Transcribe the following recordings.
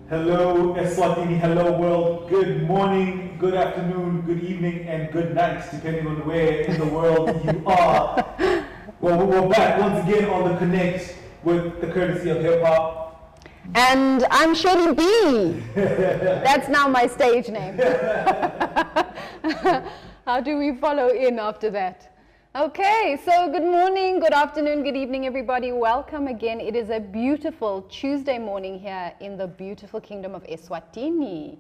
Hello, Eswatini. Hello, world. Good morning, good afternoon, good evening, and good night, depending on where in the world you are. Well, we're back once again on the Connect with the courtesy of hip hop. And I'm Shirley B. That's now my stage name. How do we follow in after that? Okay, so good morning, good afternoon, good evening, everybody. Welcome again. It is a beautiful Tuesday morning here in the beautiful kingdom of Eswatini.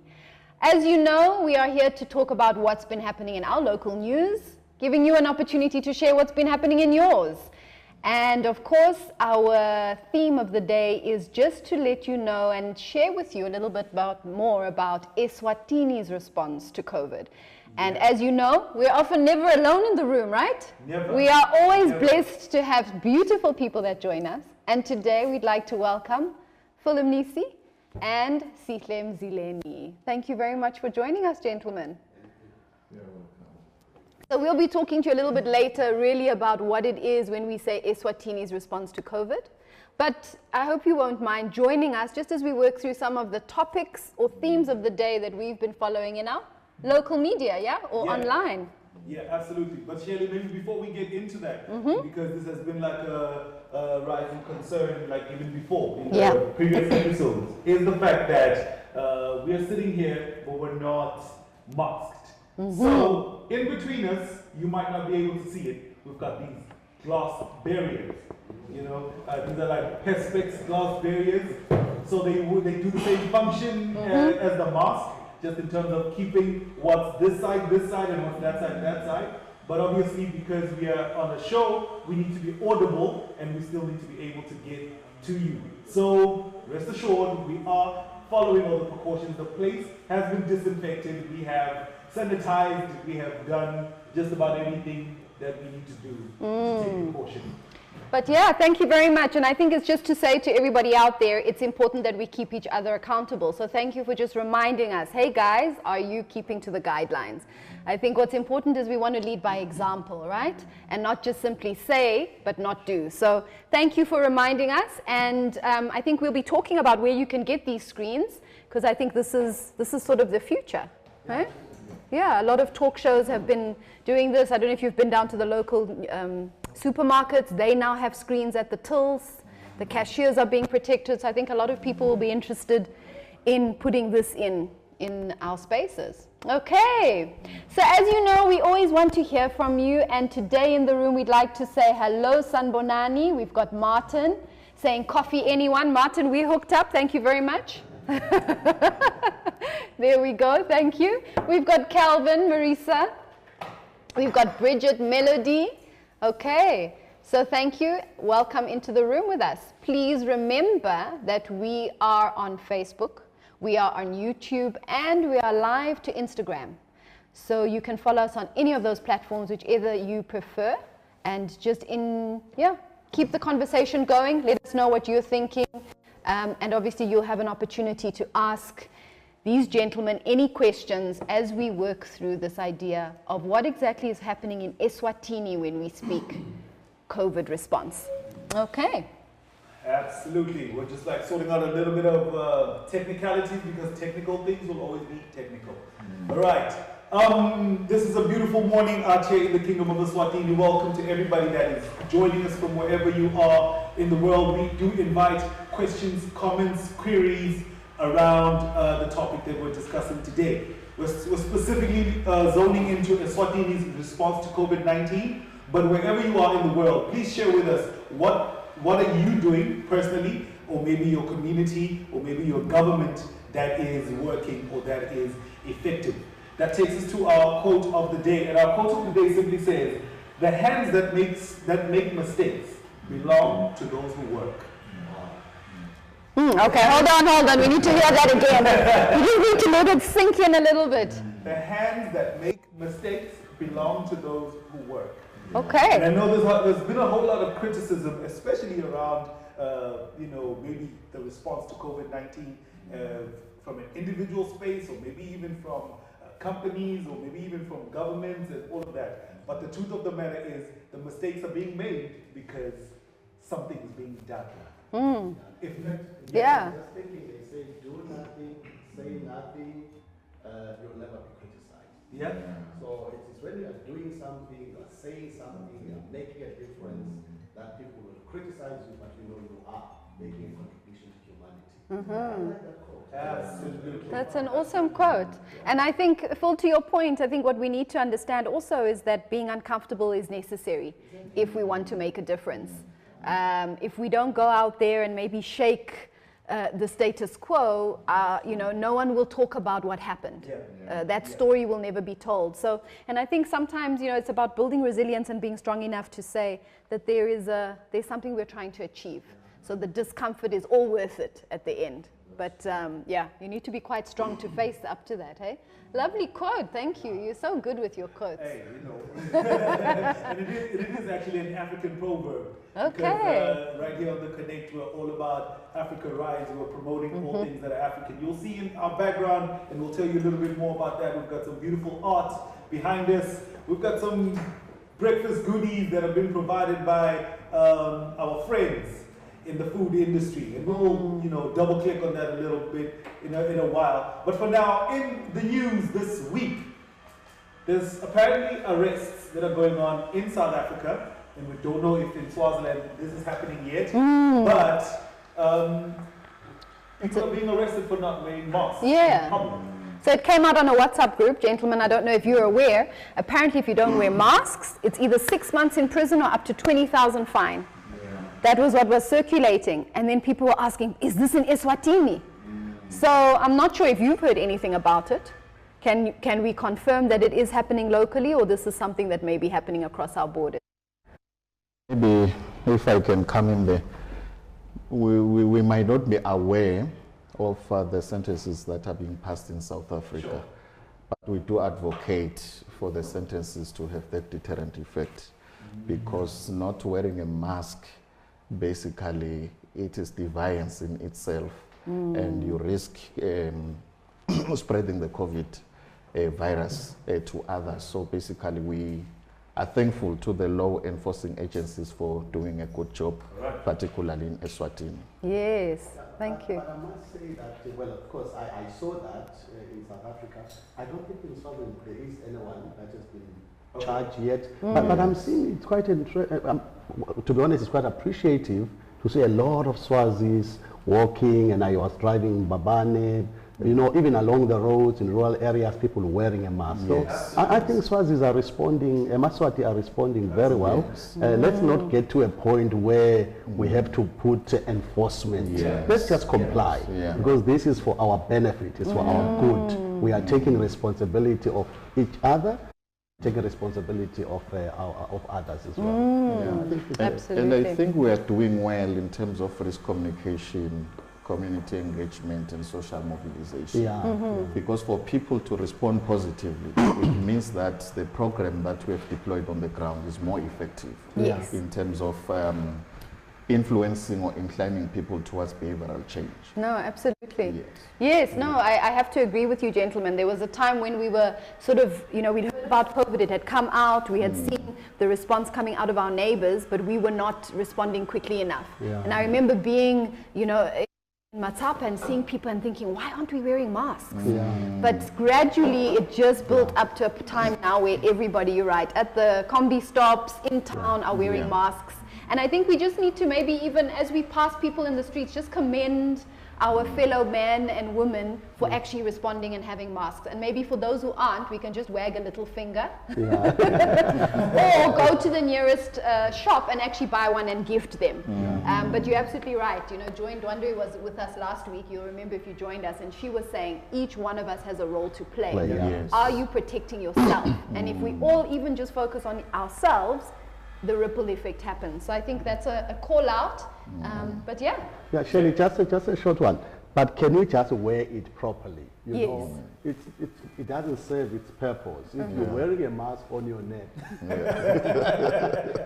As you know, we are here to talk about what's been happening in our local news, giving you an opportunity to share what's been happening in yours. And of course, our theme of the day is just to let you know and share with you a little bit more about Eswatini's response to COVID. And as you know, we're often never alone in the room, right? Never. We are always blessed to have beautiful people that join us. And today we'd like to welcome Fulumnisi and Sihle Mzileni. Thank you very much for joining us, gentlemen. You're welcome. So we'll be talking to you a little bit later really about what it is when we say Eswatini's response to COVID. But I hope you won't mind joining us just as we work through some of the topics or themes of the day that we've been following in our local media, or online. Yeah, absolutely. But Shirley, maybe before we get into that, because this has been like a rising concern, like even before in the previous episodes, is the fact that we are sitting here, but we're not masked. So in between us, you might not be able to see it. We've got these glass barriers. You know, these are like Perspex glass barriers. So they do the same function as the mask, just in terms of keeping what's this side, and what's that side. But obviously, because we are on a show, we need to be audible, and we still need to be able to get to you. So rest assured, we are following all the precautions. The place has been disinfected. We have sanitized. We have done just about everything that we need to do to take precaution. But yeah, thank you very much. And I think it's just to say to everybody out there, it's important that we keep each other accountable. So thank you for just reminding us, hey guys, are you keeping to the guidelines? I think what's important is we want to lead by example, right? And not just simply say, but not do. So thank you for reminding us. And I think we'll be talking about where you can get these screens, because I think this is sort of the future, right? Yeah, a lot of talk shows have been doing this. I don't know if you've been down to the local supermarkets. They now have screens at the tills. The cashiers are being protected. So I think a lot of people will be interested in putting this in our spaces. Okay, so as you know, we always want to hear from you. And today in the room, we'd like to say hello, Sanbonani. We've got Martin saying coffee anyone. Martin, we hooked up. Thank you very much. There we go. Thank you. We've got Calvin, Marisa. We've got Bridget, Melody. Okay, so thank you. Welcome into the room with us. Please remember that we are on Facebook, we are on YouTube, and we are live to Instagram. So you can follow us on any of those platforms, whichever you prefer, and just keep the conversation going. Let us know what you're thinking, and obviously you'll have an opportunity to ask these gentlemen any questions as we work through this idea of what exactly is happening in Eswatini when we speak COVID response. Okay. Absolutely. We're just like sorting out a little bit of technicalities, because technical things will always be technical. All right. This is a beautiful morning out here in the Kingdom of Eswatini. Welcome to everybody that is joining us from wherever you are in the world. We do invite questions, comments, queries around the topic that we're discussing today. We're specifically zoning into Eswatini's response to COVID-19, but wherever you are in the world, please share with us what are you doing personally, or maybe your community, or maybe your government that is working or that is effective. That takes us to our quote of the day, and our quote of the day simply says, "The hands that make mistakes belong to those who work." Okay, hold on. We need to hear that again. You need to let it sink in a little bit. The hands that make mistakes belong to those who work. Okay. And I know there's been a whole lot of criticism, especially around, maybe the response to COVID-19 from an individual space, or maybe even from companies, or maybe even from governments and all of that. But the truth of the matter is, the mistakes are being made because something is being done. If not, Just thinking, they say do nothing, say nothing, you'll never be criticized. Yeah. So it is when you are doing something, you are saying something, you are making a difference, that people will criticize you, but you know you are making a contribution to humanity. I like that quote. Absolutely. That's an awesome quote. And I think, Phil, to your point, I think what we need to understand also is that being uncomfortable is necessary if we want to make a difference. If we don't go out there and maybe shake the status quo, you know, no one will talk about what happened. That story will never be told. So, and I think sometimes, you know, it's about building resilience and being strong enough to say that there's something we're trying to achieve. So the discomfort is all worth it at the end. But yeah, you need to be quite strong to face up to that, hey? Lovely quote, thank you. You're so good with your quotes. Hey, you know. And it is actually an African proverb. Okay. Because, right here on the Connect, we're all about Africa Rise. We're promoting all things that are African. You'll see in our background, and we'll tell you a little bit more about that. We've got some beautiful art behind us. We've got some breakfast goodies that have been provided by our friends in the food industry, and we'll, you know, double click on that a little bit in a while. But for now, in the news this week, there's apparently arrests that are going on in South Africa, and we don't know if in Swaziland this is happening yet, but people are being arrested for not wearing masks in public. So it came out on a WhatsApp group, gentlemen, I don't know if you're aware. Apparently if you don't wear masks, it's either 6 months in prison or up to 20,000 fine. That was what was circulating. And then people were asking, is this in Eswatini? So I'm not sure if you've heard anything about it. Can we confirm that it is happening locally, or this is something that may be happening across our borders? Maybe if I can come in there, we might not be aware of the sentences that are being passed in South Africa, but we do advocate for the sentences to have that deterrent effect, because not wearing a mask, basically it is defiance in itself, and you risk spreading the COVID virus to others. So basically we are thankful to the law enforcing agencies for doing a good job, particularly in Eswatini. Yes, thank you. But I must say that, well, of course, I saw that in South Africa. I don't think in Swaziland there is anyone that has been charged yet. But I'm seeing it's quite interesting. To be honest, it's quite appreciative to see a lot of Swazis walking, and I was driving Babane, you know, even along the roads in rural areas, people wearing a mask. Yes. So I think Swazis are responding, Maswati are responding very well. Yes. Let's not get to a point where we have to put enforcement. Yes. Let's just comply, because this is for our benefit, it's for our good. We are taking responsibility of each other, taking responsibility of others as well. I think Absolutely. And I think we are doing well in terms of risk communication, community engagement, and social mobilization. Because for people to respond positively, it means that the program that we have deployed on the ground is more effective in terms of influencing or inclining people towards behavioral change. No, absolutely. Yes, no, I have to agree with you, gentlemen. There was a time when we were sort of, you know, we'd heard about COVID, it had come out, we had seen the response coming out of our neighbors, but we were not responding quickly enough. And I remember being, you know, in Matapa and seeing people and thinking, why aren't we wearing masks? But gradually it just built up to a time now where everybody, you're right, at the combi stops, in town are wearing masks. And I think we just need to maybe even as we pass people in the streets, just commend our fellow men and women for actually responding and having masks. And maybe for those who aren't, we can just wag a little finger. Or go to the nearest shop and actually buy one and gift them. But you're absolutely right. You know, Joy Ndwandwe was with us last week. You'll remember if you joined us. And she was saying, each one of us has a role to play. Are you protecting yourself? And if we all even just focus on ourselves, the ripple effect happens. So I think that's a call out. But yeah. Yeah, Shirley, just a short one. But can you just wear it properly? You know, it doesn't serve its purpose. If you're wearing a mask on your neck,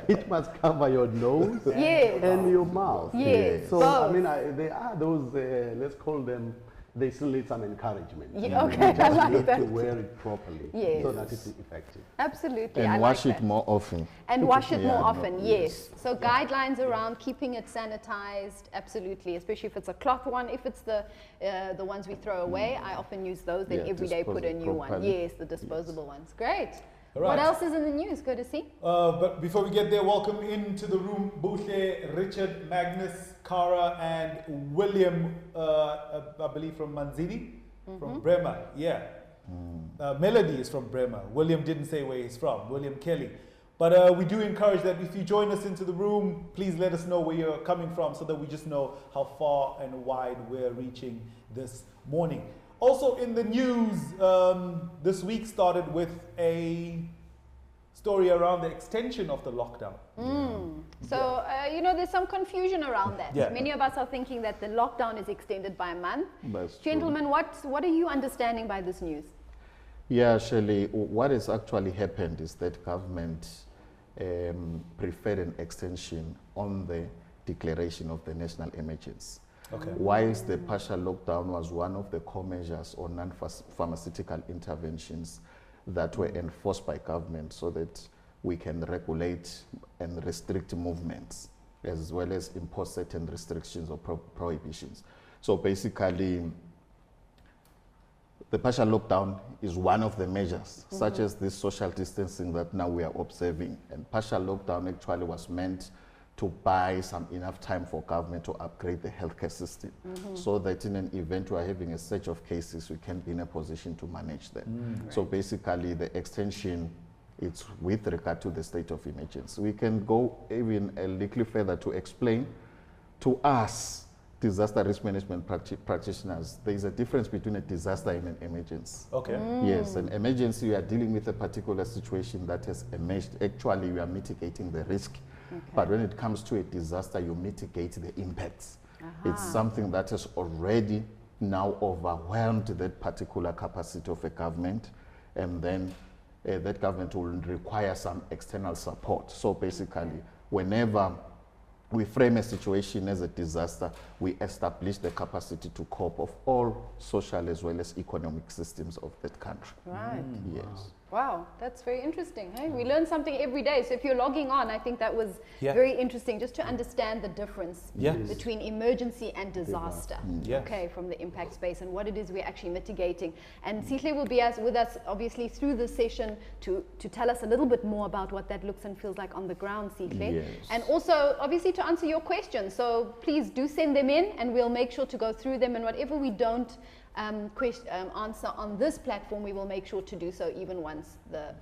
it must cover your nose and your mouth. Yes. So, I mean, there are those, let's call them they still need some encouragement. Yeah, okay, You just I like need that. to wear it properly Yes. so that it's effective. Absolutely. And I wash like it that. more often. And wash it more Yeah, often, no, yes. So guidelines around keeping it sanitized, absolutely, especially if it's a cloth one. If it's the ones we throw away, I often use those, then Yeah, every day put a dispose it new one. properly. Yes, the disposable ones. Great. All right. What else is in the news, Courtesy? But before we get there, welcome into the room, Buhle, Richard, Magnus, Cara, and William, I believe from Manzini, from Bremer. Yeah. Melody is from Bremer. William didn't say where he's from, William Kelly. But we do encourage that if you join us into the room, please let us know where you're coming from so that we just know how far and wide we're reaching this morning. Also in the news, this week started with a story around the extension of the lockdown. So, there's some confusion around that. Yeah. Many of us are thinking that the lockdown is extended by a month. That's true. Gentlemen, what are you understanding by this news? Yeah, Shirley, what has actually happened is that government preferred an extension on the declaration of the national emergency. Okay. Whilst the partial lockdown was one of the core measures or non-pharmaceutical interventions that were enforced by government so that we can regulate and restrict movements as well as impose certain restrictions or prohibitions. So basically, the partial lockdown is one of the measures, such as this social distancing that now we are observing. And partial lockdown actually was meant to buy some enough time for government to upgrade the healthcare system so that in an event we are having a surge of cases, we can be in a position to manage them. So basically the extension, it's with regard to the state of emergency. We can go even a little further to explain to us, disaster risk management practitioners, there is a difference between a disaster and an emergency. Okay. Yes, an emergency, we are dealing with a particular situation that has emerged. Actually, we are mitigating the risk. But when it comes to a disaster, you mitigate the impacts. It's something that has already now overwhelmed that particular capacity of a government, and then that government will require some external support. So basically, whenever we frame a situation as a disaster, we establish the capacity to cope of all social as well as economic systems of that country. Right. Yes. Wow, that's very interesting. Hey, we learn something every day. So if you're logging on, I think that was Yeah. very interesting just to understand the difference Yeah. between emergency and disaster. Yes. Okay, from the impact space and what it is we're actually mitigating. And Sihle will be with us obviously through this session to tell us a little bit more about what that looks and feels like on the ground, Sihle. Yes. And also obviously to answer your questions. So please do send them in and we'll make sure to go through them, and whatever we don't answer on this platform, we will make sure to do so even once the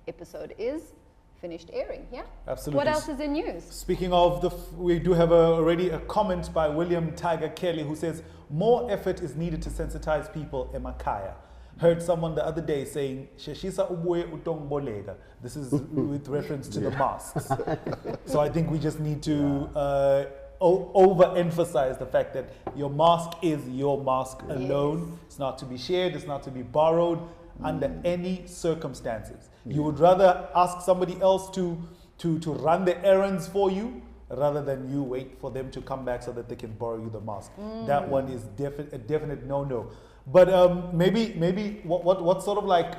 episode is finished airing. Yeah. Absolutely. What else is in news? Speaking of we do have already a comment by William Tiger Kelly who says more effort is needed to sensitize people emakaya. Heard someone the other day saying sheshisa ubuye utongbolega. This is with reference to the masks. So I think we just need to overemphasize the fact that your mask is your mask alone. It's not to be shared, it's not to be borrowed under any circumstances. You would rather ask somebody else to run the errands for you rather than you wait for them to come back so that they can borrow you the mask. That one is a definite no-no. But maybe what sort of like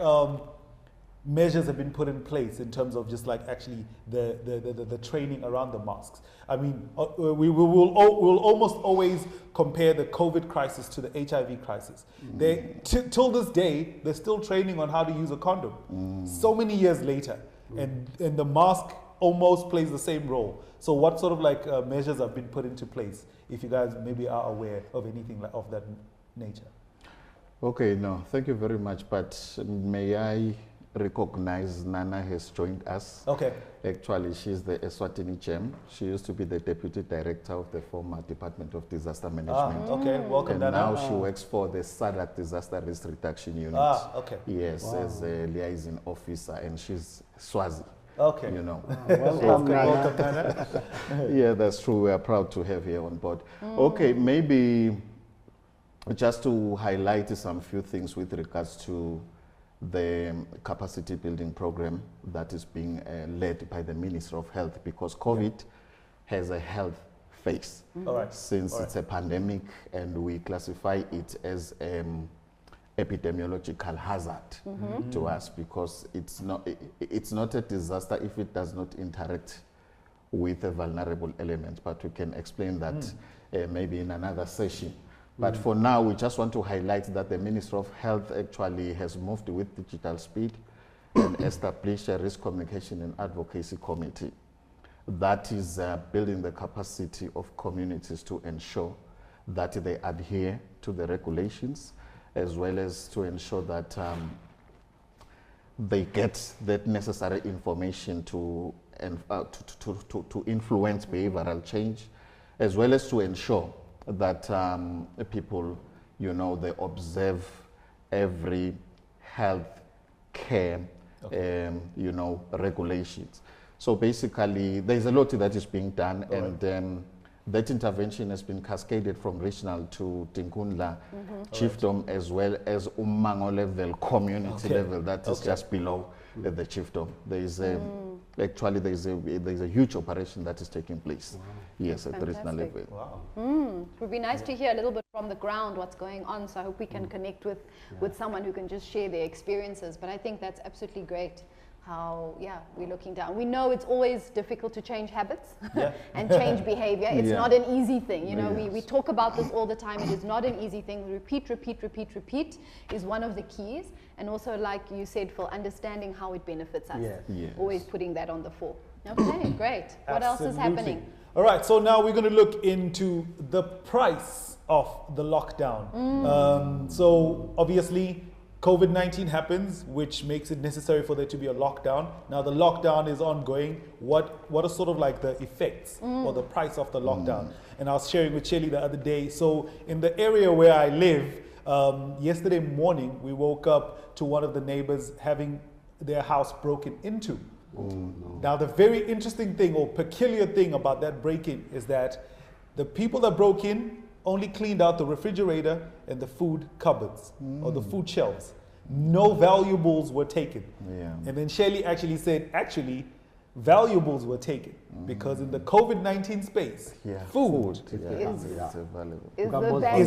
measures have been put in place in terms of just like actually the training around the masks? I mean, we'll almost always compare the COVID crisis to the HIV crisis. Till this day, they're still training on how to use a condom. So many years later, and the mask almost plays the same role. So what sort of like measures have been put into place, if you guys maybe are aware of anything like of that nature? Okay, no, thank you very much. But may I recognize Nana has joined us. Okay. Actually, she's the Eswatini'S. She used to be the deputy director of the former Department of Disaster Management. Okay, welcome, And Nana. now she works for the SADC Disaster Risk Reduction Unit. Okay. Yes, as a liaison officer, and she's Swazi. Okay. You know. Welcome, Nana. Yeah, that's true. We are proud to have her on board. Okay, maybe just to highlight some few things with regards to the capacity building program that is being led by the Ministry of Health, because COVID has a health face. All right. Since All right. it's a pandemic and we classify it as epidemiological hazard to us, because it's not a disaster if it does not interact with a vulnerable element, but we can explain that maybe in another session. But for now, we just want to highlight that the Ministry of Health actually has moved with digital speed and established a risk communication and advocacy committee that is building the capacity of communities to ensure that they adhere to the regulations, as well as to ensure that they get that necessary information to influence behavioral change, as well as to ensure that people, you know, they observe every health care, you know, regulations. So basically, there's a lot that is being done, and that intervention has been cascaded from regional to Tinkundla chiefdom, as well as Umango level, community level, that is just below the chiefdom. There is actually there's a huge operation that is taking place. Yes, at the regional level. Wow. It would be nice to hear a little bit from the ground what's going on, so I hope we can connect with someone who can just share their experiences. But I think that's absolutely great how, we're looking down. We know it's always difficult to change habits and change behavior. It's not an easy thing. You know, we talk about this all the time. It is not an easy thing. Repeat is one of the keys. And also, like you said, Phil, understanding how it benefits us. Always putting that on the fore. Okay, great. What else is happening? All right, so now we're going to look into the price of the lockdown. So obviously, COVID-19 happens, which makes it necessary for there to be a lockdown. Now the lockdown is ongoing. What are sort of like the effects or the price of the lockdown? And I was sharing with Shelly the other day. So in the area where I live, yesterday morning, we woke up to one of the neighbors having their house broken into. Now the very interesting thing or peculiar thing about that break-in is that the people that broke in only cleaned out the refrigerator and the food cupboards or the food shelves. No valuables were taken. And then Shelley actually said, valuables were taken because in the COVID-19 space, food is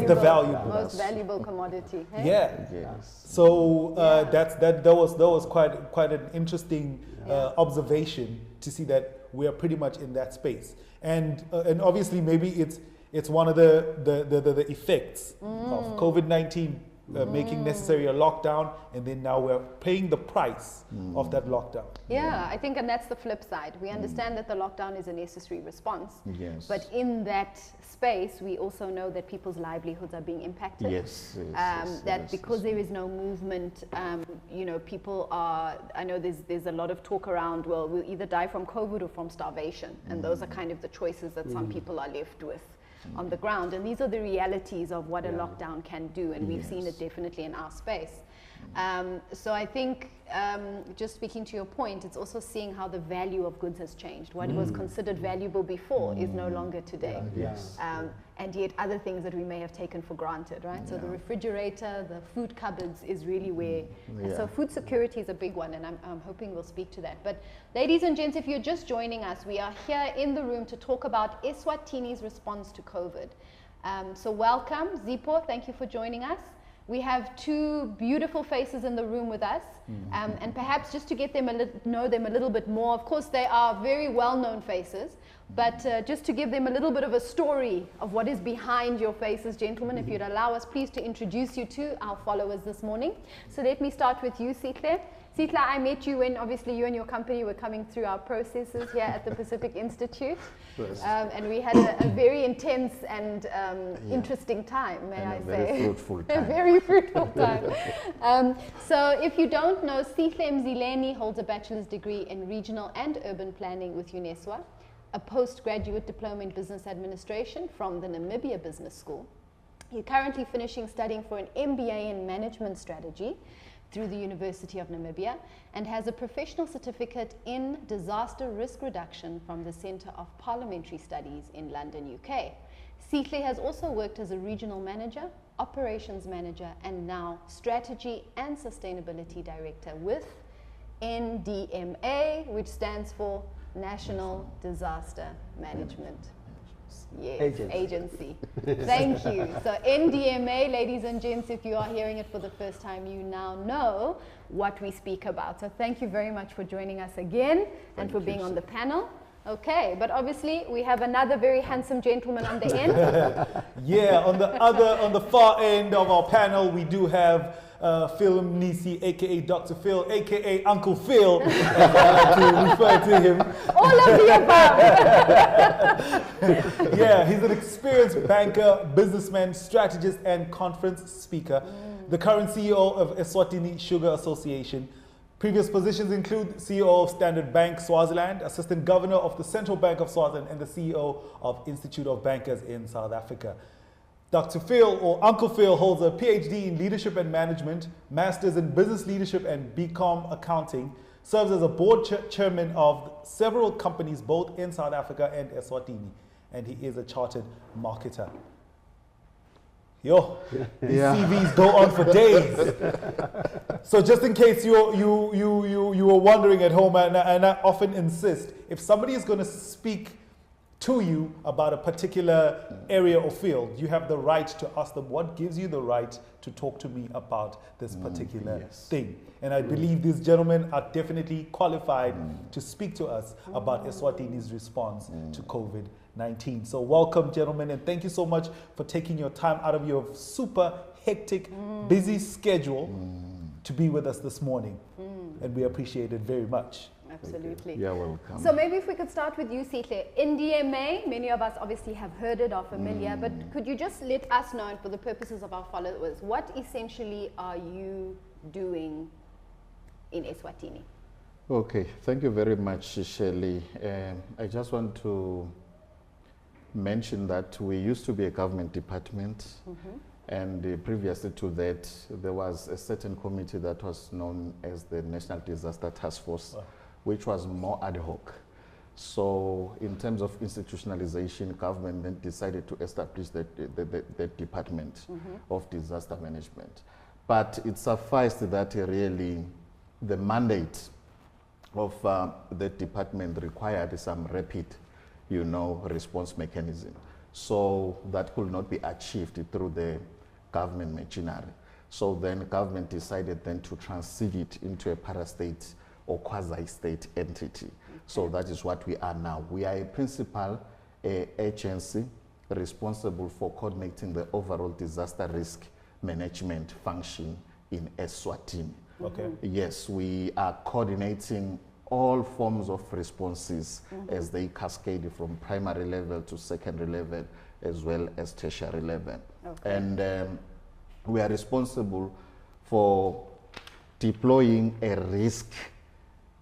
the valuable, most valuable commodity. Hey? Yes. So that was quite an interesting observation to see that we are pretty much in that space, and obviously maybe it's one of the effects of COVID-19 making necessary a lockdown, and then now we're paying the price of that lockdown. I think, and that's the flip side. We understand that the lockdown is a necessary response, but in that space, we also know that people's livelihoods are being impacted. Because there is no movement, you know, people are, I know there's a lot of talk around, well, we'll either die from COVID or from starvation, and those are kind of the choices that some people are left with on the ground, and these are the realities of what a lockdown can do, and we've seen it definitely in our space. So I think, just speaking to your point, it's also seeing how the value of goods has changed. What was considered valuable before is no longer today. And yet other things that we may have taken for granted, right? So the refrigerator, the food cupboards is really where, so food security is a big one, and I'm hoping we'll speak to that. But ladies and gents, if you're just joining us, we are here in the room to talk about Eswatini's response to COVID. So welcome, Zipo, thank you for joining us. We have two beautiful faces in the room with us, and perhaps just to get them know them a little bit more. Of course, they are very well-known faces, but just to give them a little bit of a story of what is behind your faces, gentlemen, if you'd allow us, please, to introduce you to our followers this morning. So let me start with you, Sihle. Sihle, I met you when obviously you and your company were coming through our processes here at the Pacific Institute. And we had a very intense and interesting time, may I say. Very fruitful time. A very fruitful time. So if you don't know, Sihle Mzileni holds a bachelor's degree in regional and urban planning with UNESWA, a postgraduate diploma in business administration from the Namibia Business School. You're currently finishing studying for an MBA in management strategy through the University of Namibia, and has a professional certificate in disaster risk reduction from the Centre of Parliamentary Studies in London, UK. Sihle has also worked as a regional manager, operations manager, and now strategy and sustainability director with NDMA, which stands for National Disaster Management. Yes, agency. Thank you. So NDMA, ladies and gents, if you are hearing it for the first time, you now know what we speak about. So thank you very much for joining us again and for being on the panel. Okay, but obviously we have another very handsome gentleman on the end. Yeah, on the far end of our panel, we do have Phil Mnisi, aka Dr. Phil, aka Uncle Phil, as I like to refer to him. All of the above. Yeah, he's an experienced banker, businessman, strategist, and conference speaker. The current CEO of Eswatini Sugar Association. Previous positions include CEO of Standard Bank Swaziland, Assistant Governor of the Central Bank of Swaziland, and the CEO of Institute of Bankers in South Africa. Dr. Phil, or Uncle Phil, holds a PhD in Leadership and Management, Masters in Business Leadership and BCom Accounting, serves as a board chairman of several companies both in South Africa and Eswatini, and he is a chartered marketer. Yo, these CVs go on for days. So just in case you were wondering at home, and I often insist, if somebody is going to speak to you about a particular area or field, you have the right to ask them, what gives you the right to talk to me about this particular thing? And I believe these gentlemen are definitely qualified to speak to us about Eswatini's response to COVID-19. So welcome, gentlemen, and thank you so much for taking your time out of your super hectic, busy schedule to be with us this morning. And we appreciate it very much. Absolutely. You're welcome. So maybe if we could start with you, Sihle. NDMA, many of us obviously have heard it, are familiar, but could you just let us know, and for the purposes of our followers, what essentially are you doing in Eswatini? Okay, thank you very much, Shirley. I just want to mention that we used to be a government department, and previously to that, there was a certain committee that was known as the National Disaster Task Force, which was more ad hoc. So in terms of institutionalization, government then decided to establish the Department of Disaster Management. But it sufficed that really the mandate of the department required some rapid, response mechanism. So that could not be achieved through the government machinery. So then government decided then to transit it into a parastate or quasi-state entity. So that is what we are now. We are a principal agency responsible for coordinating the overall disaster risk management function in Eswatini. Okay. Yes, we are coordinating all forms of responses as they cascade from primary level to secondary level as well as tertiary level. Okay. And we are responsible for deploying a risk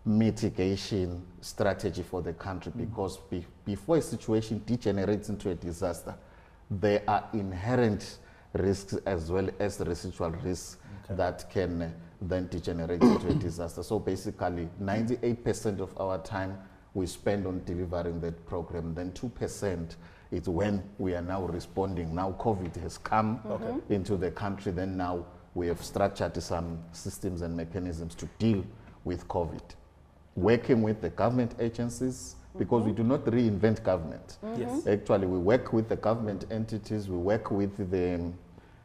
mitigation strategy for the country, because before a situation degenerates into a disaster, there are inherent risks as well as residual risks that can then degenerate into a disaster. So basically 98% of our time we spend on delivering that program, then 2% is when we are now responding. Now COVID has come into the country, then now we have structured some systems and mechanisms to deal with COVID. Working with the government agencies, because we do not reinvent government. Yes. Actually, we work with the government entities, we work with the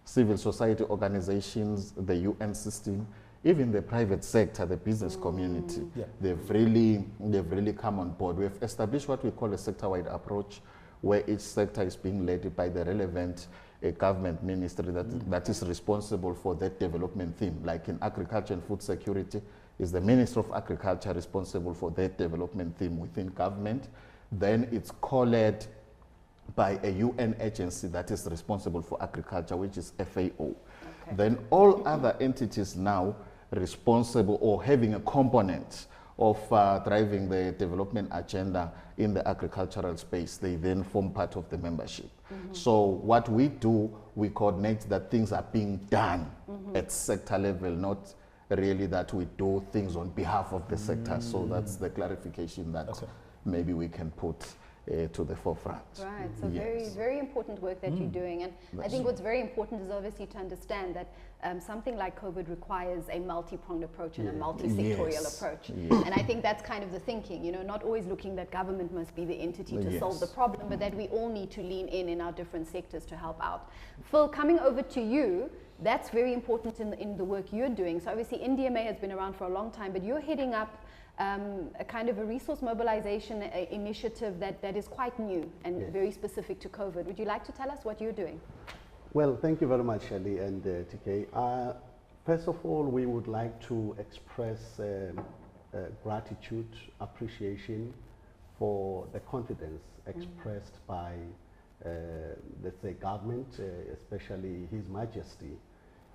civil society organizations, the UN system, even the private sector, the business community. They've really come on board. We have established what we call a sector-wide approach, where each sector is being led by the relevant government ministry that is responsible for that development theme. Like in agriculture and food security, is the Minister of Agriculture responsible for that development theme within government. Then it's co-led by a UN agency that is responsible for agriculture, which is FAO. Then all other entities now responsible or having a component of driving the development agenda in the agricultural space, they then form part of the membership. So what we do, we coordinate that things are being done at sector level, not really that we do things on behalf of the sector. So that's the clarification that maybe we can put to the forefront. Right, so Yes. very important work that you're doing. And I think what's very important is obviously to understand that something like COVID requires a multi-pronged approach and a multi-sectorial Yes. approach. Yes. And I think that's kind of the thinking, you know, not always looking that government must be the entity to solve the problem, but that we all need to lean in our different sectors to help out. Phil, coming over to you, that's very important in the work you're doing. So obviously NDMA has been around for a long time, but you're heading up a kind of a resource mobilization initiative that is quite new and very specific to COVID. Would you like to tell us what you're doing? Well, thank you very much, Shelley and TK. First of all, we would like to express gratitude, appreciation for the confidence expressed by, let's say, government, especially His Majesty,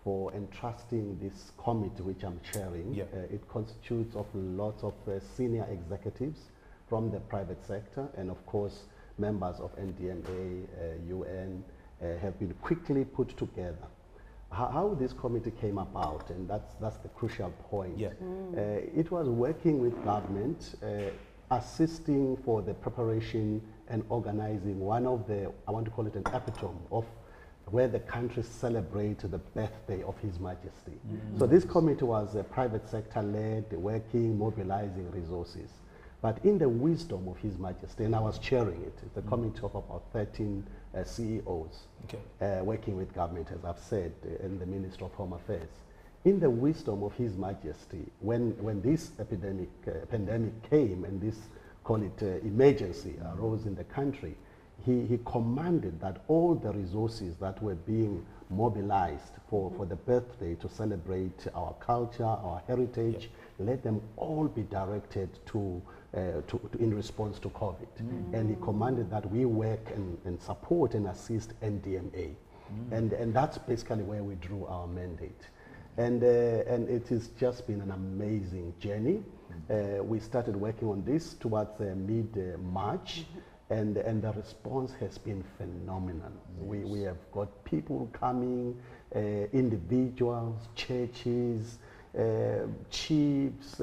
for entrusting this committee which I'm chairing. It constitutes of lots of senior executives from the private sector, and of course members of NDMA, UN, have been quickly put together. How this committee came about, and that's the crucial point. It was working with government, assisting for the preparation and organizing one of the, I want to call it an epitome of where the country celebrates the birthday of His Majesty. So this committee was private sector led, working, mobilizing resources. But in the wisdom of His Majesty, and I was chairing it, it's a committee of about 13 CEOs working with government, as I've said, and the Minister of Home Affairs. In the wisdom of His Majesty, when this pandemic came and this, call it emergency, arose in the country, he commanded that all the resources that were being mobilized for the birthday to celebrate our culture, our heritage, let them all be directed to in response to COVID. And he commanded that we work and support and assist NDMA. And that's basically where we drew our mandate. And it has just been an amazing journey. We started working on this towards mid-March. And the response has been phenomenal. We have got people coming, individuals, churches, chiefs,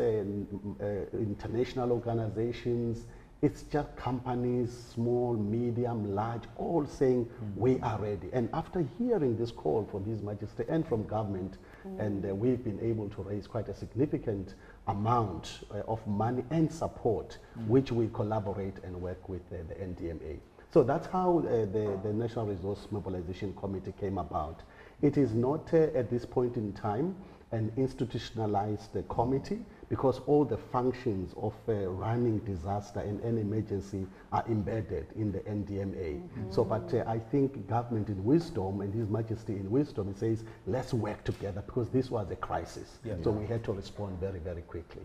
international organizations. It's just companies, small, medium, large, all saying we are ready. And after hearing this call from His Majesty and from government, and we've been able to raise quite a significant amount of money and support, which we collaborate and work with the NDMA. So that's how the National Resource Mobilization Committee came about. It is not at this point in time an institutionalized committee, because all the functions of running disaster and an emergency are embedded in the NDMA. So, but I think government in wisdom and His Majesty in wisdom, it says, let's work together, because this was a crisis. So we had to respond very, very quickly.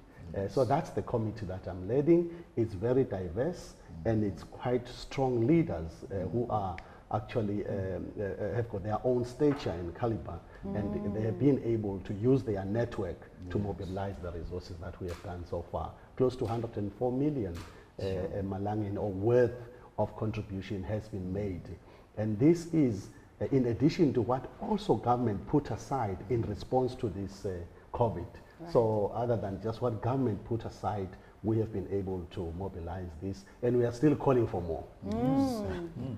So that's the committee that I'm leading. It's very diverse, and it's quite strong leaders who are actually have got their own stature and caliber, and they have been able to use their network to mobilize the resources that we have done so far. Close to 104 million Malangan or worth of contribution has been made. And this is in addition to what also government put aside in response to this COVID. So other than just what government put aside, we have been able to mobilize this, and we are still calling for more.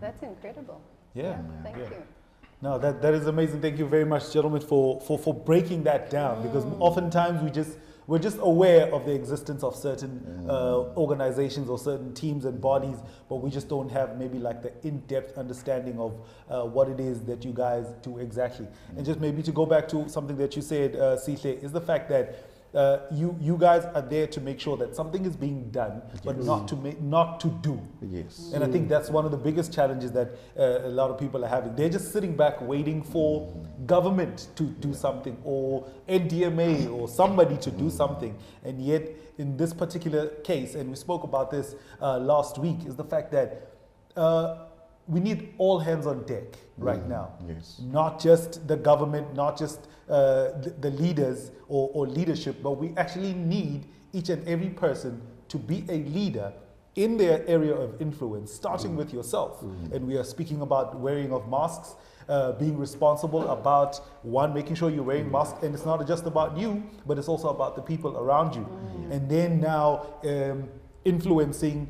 That's incredible. Thank you. No, that is amazing. Thank you very much, gentlemen, for breaking that down, because oftentimes we're just aware of the existence of certain organizations or certain teams and bodies, but we just don't have maybe like the in-depth understanding of what it is that you guys do exactly. And just maybe to go back to something that you said, Sihle, is the fact that you guys are there to make sure that something is being done, but not to do. And I think that's one of the biggest challenges that a lot of people are having. They're just sitting back waiting for government to do something, or NDMA or somebody to do something. And yet in this particular case, and we spoke about this last week, is the fact that we need all hands on deck right now. Not just the government, not just the leaders or leadership, but we actually need each and every person to be a leader in their area of influence, starting with yourself. And we are speaking about wearing of masks, being responsible about, one, making sure you're wearing masks, and it's not just about you, but it's also about the people around you. And then now influencing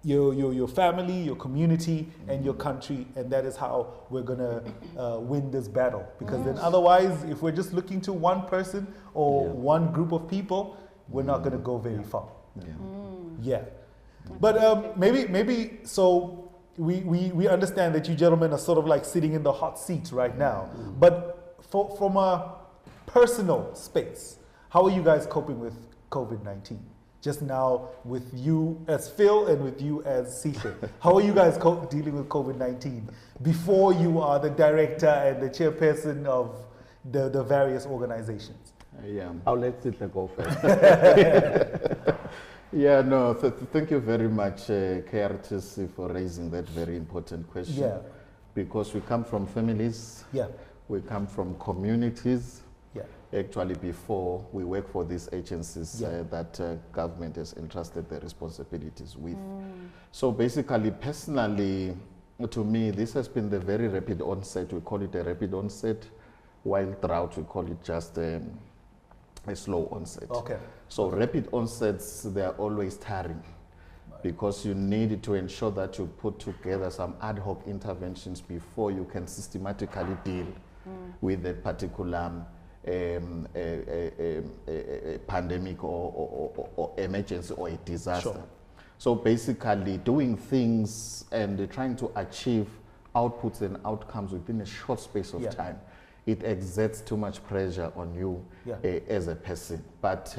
your family, your community, and your country, and that is how we're gonna win this battle. Because then otherwise, if we're just looking to one person or one group of people, we're not gonna go very far. Yeah. But maybe so we understand that you gentlemen are sort of like sitting in the hot seat right now. But from a personal space, how are you guys coping with COVID-19? Just now with you as Phil and with you as Sishe. How are you guys dealing with COVID-19 before you are the director and the chairperson of the various organizations? I'll let Sishe go first. Yeah, no, thank you very much, KRTC, for raising that very important question. Yeah. Because we come from families, we come from communities. Actually, before we work for these agencies that government has entrusted the responsibilities with. So basically, personally, to me, this has been the very rapid onset. We call it a rapid onset, while drought, we call it just a slow onset. Okay. So rapid onsets, they are always tiring because you need to ensure that you put together some ad hoc interventions before you can systematically deal with that particular pandemic or emergency or a disaster. Sure. So basically doing things and trying to achieve outputs and outcomes within a short space of time, it exerts too much pressure on you as a person. But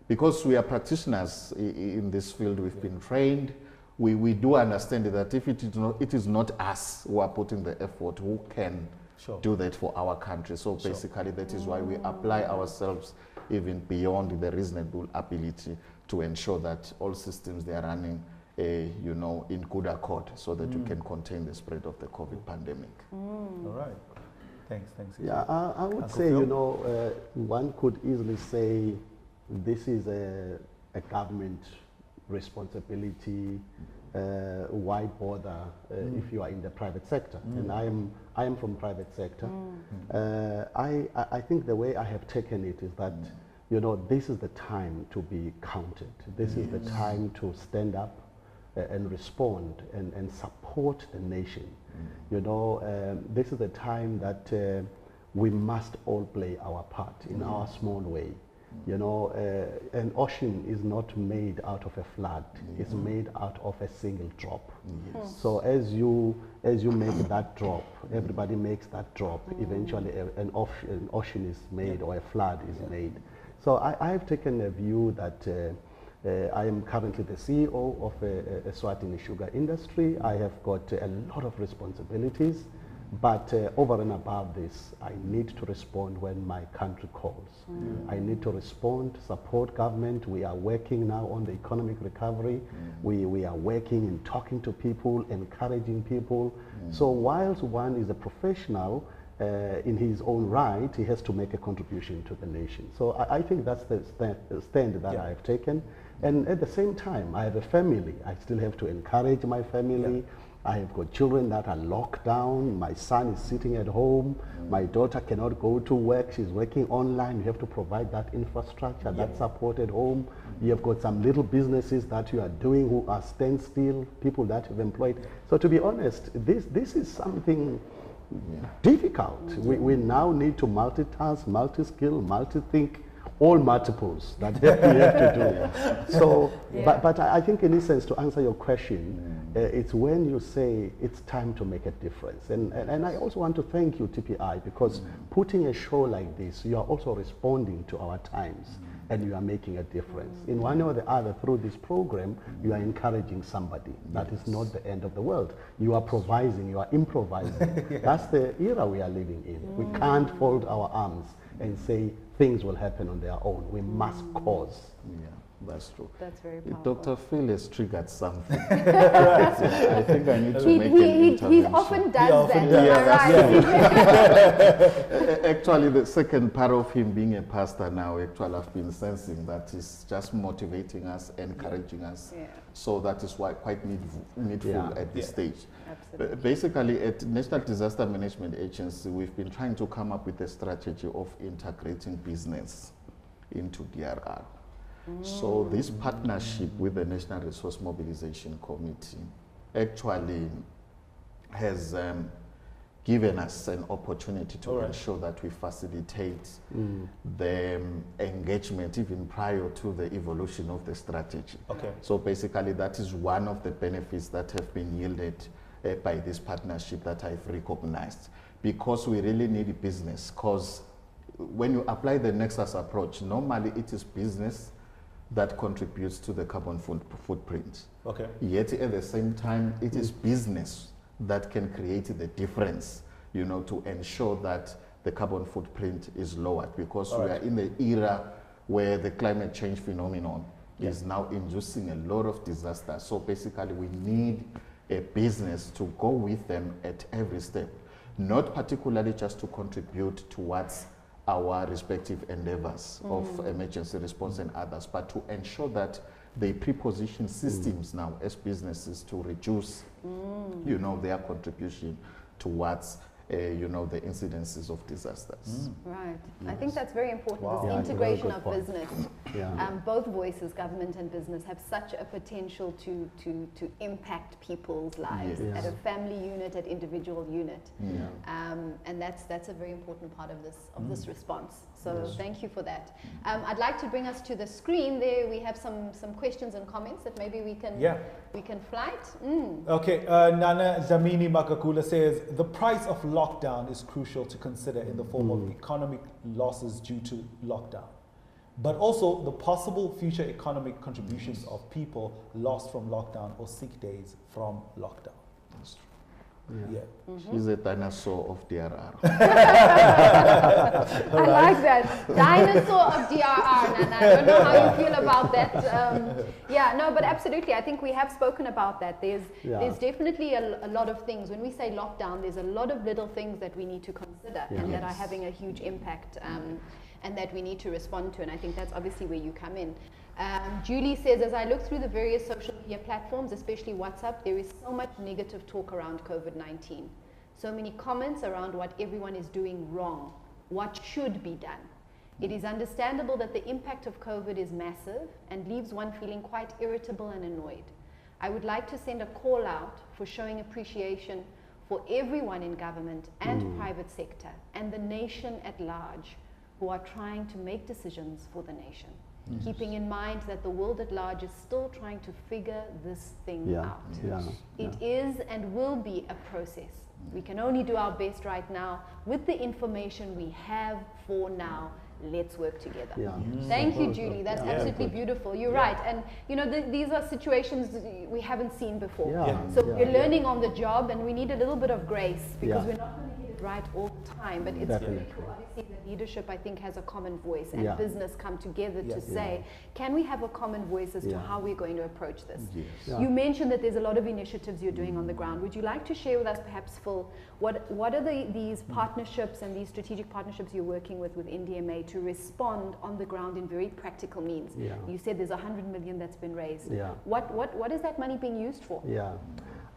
because we are practitioners in this field, we've been trained, we do understand that if it is not us who are putting the effort, who can do that for our country. So basically that is why we apply ourselves even beyond the reasonable ability to ensure that all systems, they are running in good accord so that we can contain the spread of the COVID pandemic. All right. Thanks. Yeah, I would say, one could easily say this is a government responsibility. Why bother if you are in the private sector? And I am from private sector. I think the way I have taken it is that this is the time to be counted. This is the time to stand up and respond and support the nation. This is the time that we must all play our part in our small way. An ocean is not made out of a flood. It's made out of a single drop. So as you make that drop, everybody makes that drop. Eventually an ocean is made or a flood is made. So I have taken a view that I am currently the CEO of Eswatini sugar industry. I have got a lot of responsibilities. But over and above this, I need to respond when my country calls. I need to respond, support government. We are working now on the economic recovery. We are working in talking to people, encouraging people. So whilst one is a professional in his own right, he has to make a contribution to the nation. So I think that's the stand that I have taken. And at the same time, I have a family. I still have to encourage my family. I have got children that are locked down. My son is sitting at home. My daughter cannot go to work. She's working online. You have to provide that infrastructure, that support at home. You have got some little businesses that you are doing who are standstill, people that you've employed. So to be honest, this is something difficult. We now need to multitask, multi-skill, multi-think, all multiples that we have to do. So, but I think in essence, to answer your question, it's when you say it's time to make a difference. And I also want to thank you, TPI, because putting a show like this, you are also responding to our times and you are making a difference. In one or the other, through this program, you are encouraging somebody. That is not the end of the world. You are provising, you are improvising. That's the era we are living in. We can't fold our arms and say things will happen on their own. We must cause. Yeah, that's true. That's very powerful. Dr. Phil has triggered something. I think I need to make an intervention. He often does that. Actually, the second part of him being a pastor now, actually I've been sensing that he's just motivating us, encouraging us. So that is why quite needful at this stage. Absolutely. Basically, at National Disaster Management Agency, we've been trying to come up with a strategy of integrating business into DRR. So this partnership with the National Resource Mobilization Committee actually has given us an opportunity to ensure that we facilitate the engagement even prior to the evolution of the strategy. Okay. So basically that is one of the benefits that have been yielded by this partnership that I've recognized, because we really need business, because when you apply the Nexus approach, normally it is business that contributes to the carbon footprint. Okay. Yet at the same time, it is business that can create the difference, you know, to ensure that the carbon footprint is lowered, because we are in the era where the climate change phenomenon is now inducing a lot of disasters. So basically we need a business to go with them at every step, not particularly just to contribute towards our respective endeavors of emergency response and others, but to ensure that they pre-position systems now as businesses to reduce, you know, their contribution towards, you know, the incidences of disasters. Right. I think that's very important. Wow. This Yeah, integration very good of point. business. Both voices, government and business, have such a potential to impact people's lives Yes. at a family unit, at individual unit. Yeah. And that's a very important part of this response. So thank you for that. I'd like to bring us to the screen. There we have some questions and comments that maybe we can flight. Okay, Nana Zamini Makakula says, the price of lockdown is crucial to consider in the form of economic losses due to lockdown, but also the possible future economic contributions of people lost from lockdown or sick days from lockdown. That's true. Yeah. She's a dinosaur of DRR. I like that. Dinosaur of DRR, Nana. I don't know how you feel about that. Yeah, no, but absolutely. I think we have spoken about that. There's definitely a lot of things. When we say lockdown, there's a lot of little things that we need to consider and that are having a huge impact and that we need to respond to. And I think that's obviously where you come in. Julie says, as I look through the various social media platforms, especially WhatsApp, there is so much negative talk around COVID-19. So many comments around what everyone is doing wrong, what should be done. It is understandable that the impact of COVID is massive and leaves one feeling quite irritable and annoyed. I would like to send a call out for showing appreciation for everyone in government and private sector and the nation at large who are trying to make decisions for the nation. Keeping in mind that the world at large is still trying to figure this thing out. It is and will be a process. We can only do our best right now with the information we have for now. Let's work together. Thank you, Julie. That's absolutely beautiful. You're right. And you know, these are situations we haven't seen before. So we're learning on the job, and we need a little bit of grace because we're not going to get it right all the time. But it's really cool. Obviously, the leadership, I think, has a common voice, and business come together to say, can we have a common voice as to how we're going to approach this? You mentioned that there's a lot of initiatives you're doing on the ground. Would you like to share with us, perhaps, Phil, what are these partnerships and these strategic partnerships you're working with NDMA to respond on the ground in very practical means? You said there's 100 million that's been raised. What is that money being used for?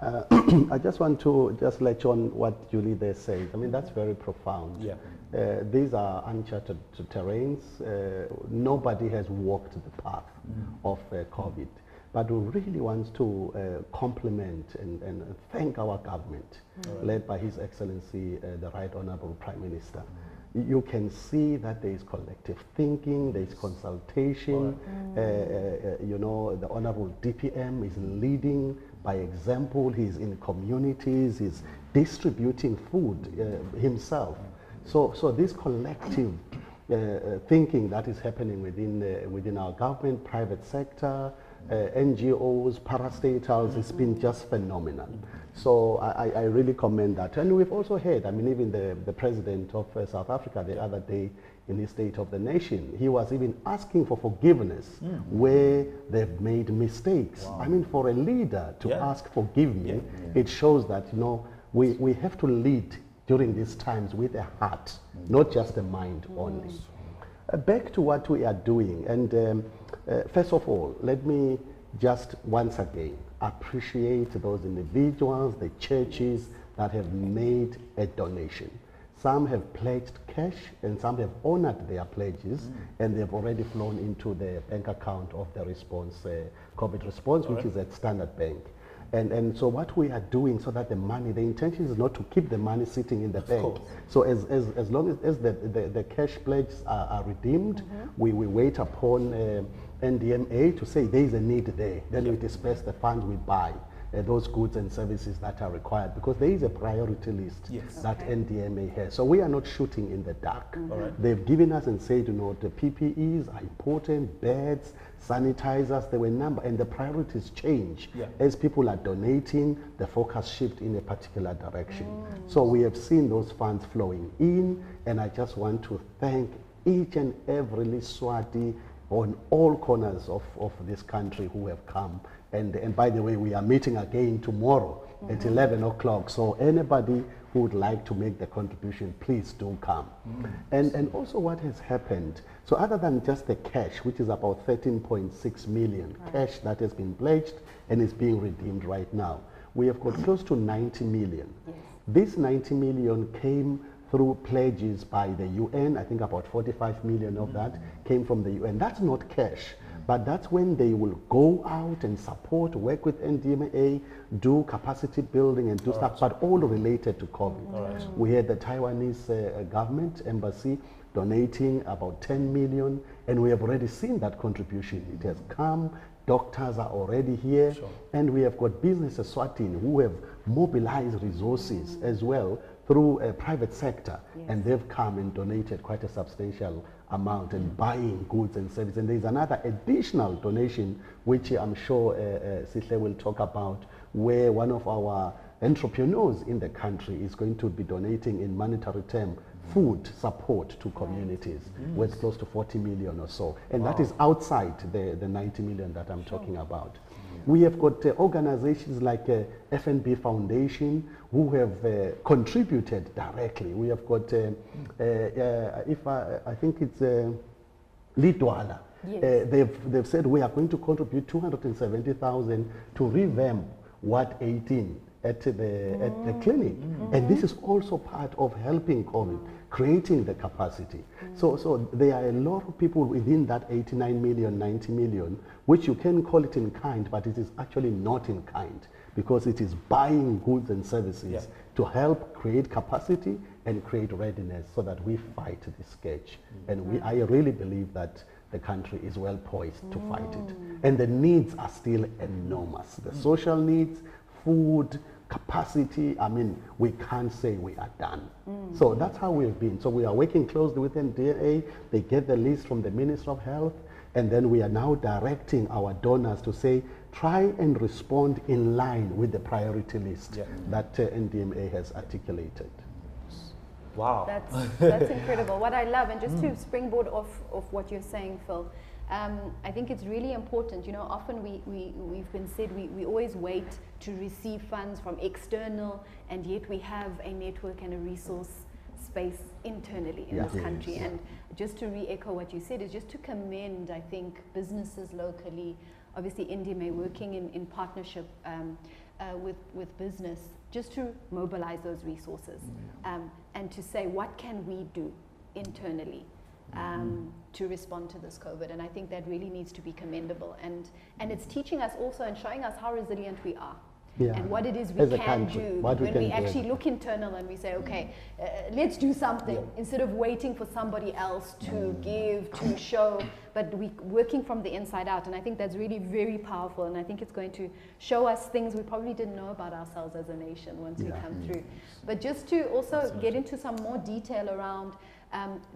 I just want to just let you on what Julie there said. I mean, that's very profound. These are uncharted terrains. Nobody has walked the path of COVID. But we really want to compliment and thank our government, led by His Excellency, the Right Honorable Prime Minister. You can see that there is collective thinking, there is consultation. You know, the Honorable DPM is leading by example. He's in communities, he's distributing food himself. So this collective thinking that is happening within our government, private sector, NGOs, parastatals, it's been just phenomenal. So I really commend that. And we've also heard, I mean, even the president of South Africa the other day in his State of the Nation, he was even asking for forgiveness where they've made mistakes. I mean, for a leader to ask forgive me, it shows that, you know, we have to lead during these times with a heart, not just a mind only. Back to what we are doing, and first of all, let me just once again appreciate those individuals, the churches that have made a donation. Some have pledged cash and some have honored their pledges, and they've already flown into the bank account of the response, COVID response, which is at Standard Bank. And so what we are doing so that the intention is not to keep the money sitting in the bank. So as long as the cash pledges are redeemed, we wait upon NDMA to say there is a need there. Then we disperse the funds, we buy those goods and services that are required, because there is a priority list that NDMA has. So we are not shooting in the dark. They've given us and said, you know, the PPEs are important, beds, sanitizers, there were number, and the priorities change. As people are donating, the focus shift in a particular direction. So we have seen those funds flowing in, and I just want to thank each and every Eswati on all corners of this country who have come. And by the way, we are meeting again tomorrow at 11 o'clock. So anybody who would like to make the contribution, please do come. And also what has happened, so other than just the cash, which is about 13.6 million cash that has been pledged and is being redeemed right now, we have got close to 90 million. This 90 million came through pledges by the UN. I think about 45 million of that came from the UN. That's not cash, but that's when they will go out and support, work with NDMA, do capacity building and do stuff, but all related to COVID. We had the Taiwanese government embassy donating about 10 million, and we have already seen that contribution. It has come, doctors are already here, and we have got Business Eswatini who have mobilized resources as well through a private sector, and they've come and donated quite a substantial amount and buying goods and services. And there's another additional donation, which I'm sure Sihle will talk about, where one of our entrepreneurs in the country is going to be donating in monetary term food support to communities worth close to 40 million or so. And that is outside the 90 million that I'm talking about. We have got organizations like FNB Foundation who have contributed directly. We have got, I think it's Lidwala. They've said we are going to contribute 270,000 to revamp Ward 18 at the clinic. And this is also part of helping COVID, creating the capacity. So there are a lot of people within that 89 million, 90 million, which you can call it in kind, but it is actually not in kind, because it is buying goods and services to help create capacity and create readiness so that we fight this scourge. And I really believe that the country is well poised to fight it. And the needs are still enormous. The social needs, food, capacity, I mean, we can't say we are done. So that's how we've been. So we are working closely with NDA. They get the list from the Minister of Health, and then we are now directing our donors to say, try and respond in line with the priority list that NDMA has articulated. Wow. That's incredible. What I love, and just to springboard off what you're saying, Phil, I think it's really important. You know, often we've been said we always wait to receive funds from external, and yet we have a network and a resource space internally in this country. And just to re-echo what you said is just to commend, I think, businesses locally, obviously NDMA working in partnership with business, just to mobilize those resources and to say, what can we do internally to respond to this COVID? And I think that really needs to be commendable. And it's teaching us also and showing us how resilient we are. And what it is we can do when we actually look internal and we say, okay, let's do something instead of waiting for somebody else to give, to show, but we working from the inside out. And I think that's really very powerful, and I think it's going to show us things we probably didn't know about ourselves as a nation once we come through. But just to also get into some more detail around,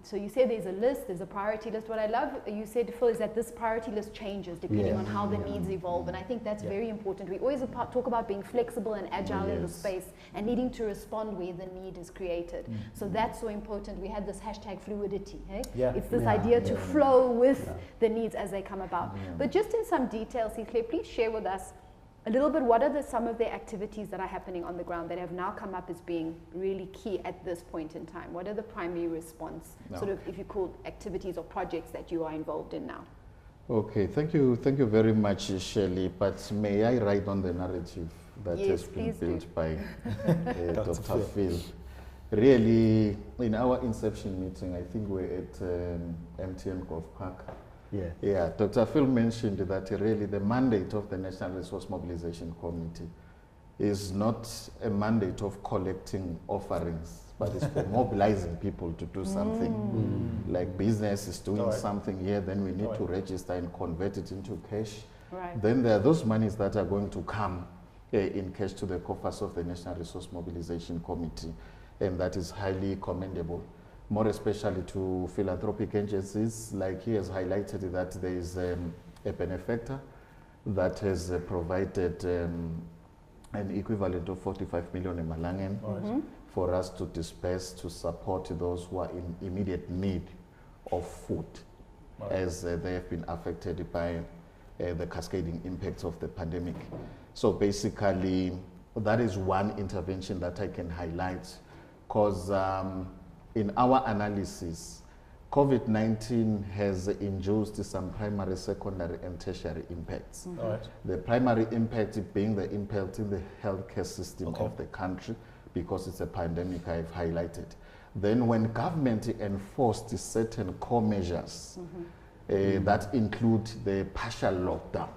so you said there's a list, there's a priority list. What I love, you said, Phil, is that this priority list changes depending on how the needs evolve. And I think that's very important. We always talk about being flexible and agile in the space and needing to respond where the need is created. So that's so important. We had this hashtag fluidity. Hey? It's this idea to flow with the needs as they come about. But just in some detail, Sihle, please share with us a little bit, what are some of the activities that are happening on the ground that have now come up as being really key at this point in time? What are the primary response, sort of, if you call, activities or projects that you are involved in now? Okay, thank you very much, Shirley. But may I ride on the narrative that has been built by Dr. Phil? really, in our inception meeting, I think we're at MTN Golf Park. Yeah. Yeah, Dr. Phil mentioned that really the mandate of the National Resource Mobilization Committee is not a mandate of collecting offerings, but it's for mobilizing people to do something. Like business is doing something here, then we need to register and convert it into cash. Right. Then there are those monies that are going to come in cash to the coffers of the National Resource Mobilization Committee, and that is highly commendable. More especially to philanthropic agencies, like he has highlighted that there is a benefactor that has provided an equivalent of 45 million in Malangen for us to disperse to support those who are in immediate need of food, as they have been affected by the cascading impacts of the pandemic. So basically, that is one intervention that I can highlight, because in our analysis, COVID-19 has induced some primary, secondary, and tertiary impacts. The primary impact being the impact in the healthcare system of the country, because it's a pandemic I've highlighted. Then when government enforced certain core measures that include the partial lockdown,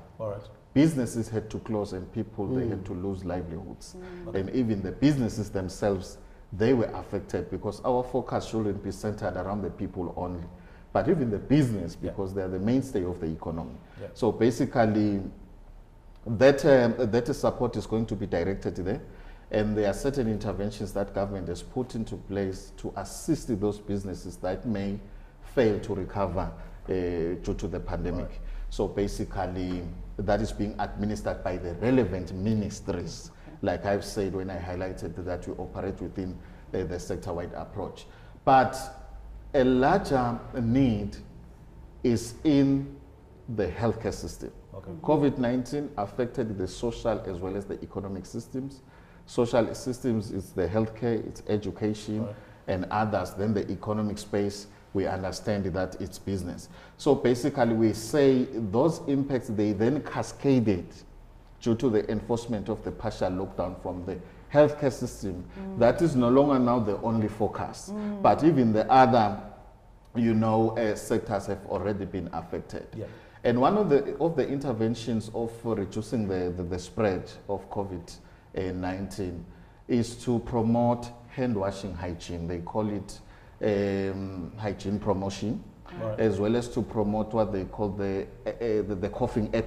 businesses had to close and people, they had to lose livelihoods. And even the businesses themselves, they were affected, because our focus shouldn't be centered around the people only, but even the business, because they are the mainstay of the economy. So basically, that support is going to be directed there, and there are certain interventions that government has put into place to assist those businesses that may fail to recover due to the pandemic. So basically, that is being administered by the relevant ministries. Like I've said when I highlighted that we operate within the sector-wide approach. But a larger need is in the healthcare system. COVID-19 affected the social as well as the economic systems. Social systems is the healthcare, it's education, and others. Then the economic space, we understand that it's business. So basically we say those impacts, they then cascaded due to the enforcement of the partial lockdown from the healthcare system. That is no longer now the only focus, but even the other, sectors have already been affected. And one of the interventions of reducing the spread of COVID-19 is to promote hand washing hygiene. They call it hygiene promotion, as well as to promote what they call the coughing